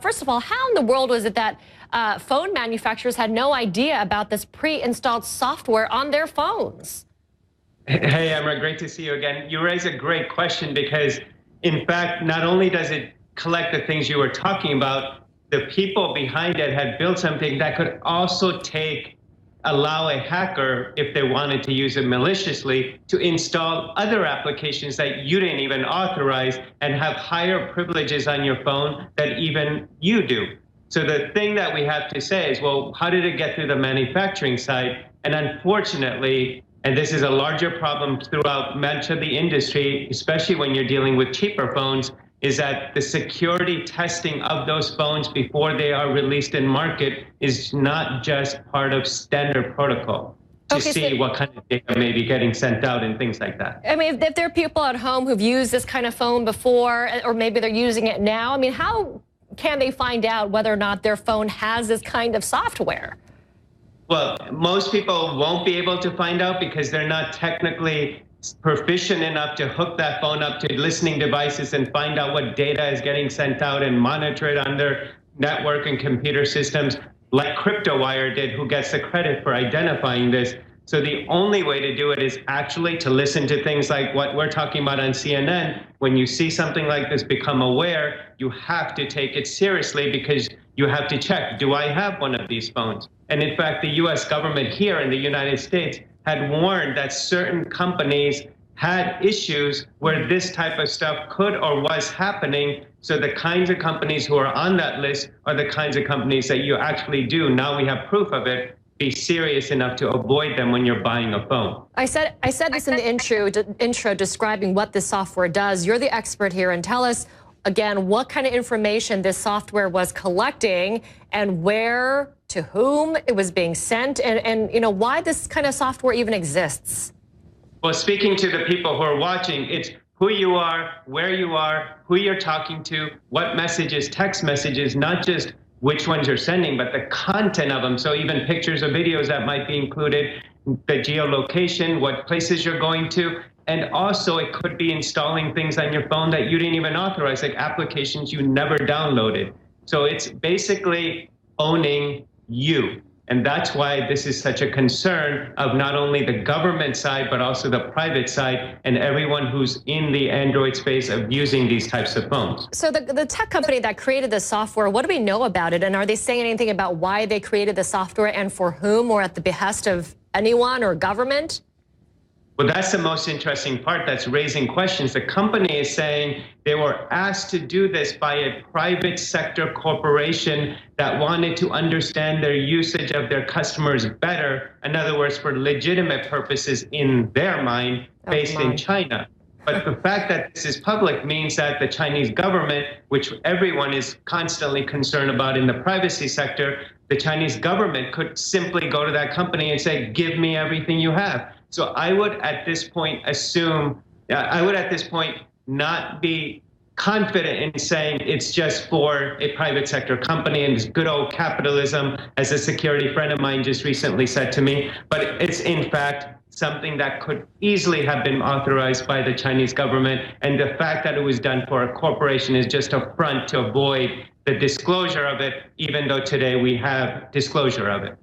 First of all, how in the world was it that phone manufacturers had no idea about this pre-installed software on their phones? Hey, Emma, great to see you again. You raise a great question because, in fact, not only does it collect the things you were talking about, the people behind it had built something that could also allow a hacker, if they wanted to use it maliciously, to install other applications that you didn't even authorize and have higher privileges on your phone than even you do. So the thing that we have to say is, well, how did it get through the manufacturing side? And unfortunately, and this is a larger problem throughout much of the industry, especially when you're dealing with cheaper phones, is that the security testing of those phones before they are released in market is not just part of standard protocol to see what kind of data may be getting sent out and things like that. I mean, if there are people at home who've used this kind of phone before, or maybe they're using it now, I mean, how can they find out whether or not their phone has this kind of software? Well, most people won't be able to find out because they're not technically proficient enough to hook that phone up to listening devices and find out what data is getting sent out and monitor it on their network and computer systems like CryptoWire did, who gets the credit for identifying this. So the only way to do it is actually to listen to things like what we're talking about on CNN. When you see something like this, become aware, you have to take it seriously because you have to check, do I have one of these phones? And in fact, the US government here in the United States had warned that certain companies had issues where this type of stuff could or was happening. So the kinds of companies who are on that list are the kinds of companies that you actually do. Now we have proof of it. Be serious enough to avoid them when you're buying a phone. I said this in the intro describing what this software does. You're the expert here, and tell us again what kind of information this software was collecting and where, to whom it was being sent, and you know why this kind of software even exists. Well, speaking to the people who are watching, it's who you are, where you are, who you're talking to, what messages, text messages, not just which ones you're sending, but the content of them. So even pictures or videos that might be included, the geolocation, what places you're going to, and also it could be installing things on your phone that you didn't even authorize, like applications you never downloaded. So it's basically owning you. And that's why this is such a concern of not only the government side, but also the private side and everyone who's in the Android space of using these types of phones. So the tech company that created the software, what do we know about it? And are they saying anything about why they created the software and for whom, or at the behest of anyone or government? Well, that's the most interesting part that's raising questions. The company is saying they were asked to do this by a private sector corporation that wanted to understand their usage of their customers better. In other words, for legitimate purposes in their mind, based in China. But the fact that this is public means that the Chinese government, which everyone is constantly concerned about in the privacy sector, the Chinese government could simply go to that company and say, give me everything you have. So I would at this point not be confident in saying it's just for a private sector company and it's good old capitalism, as a security friend of mine just recently said to me, but it's in fact something that could easily have been authorized by the Chinese government. And the fact that it was done for a corporation is just a front to avoid the disclosure of it, even though today we have disclosure of it.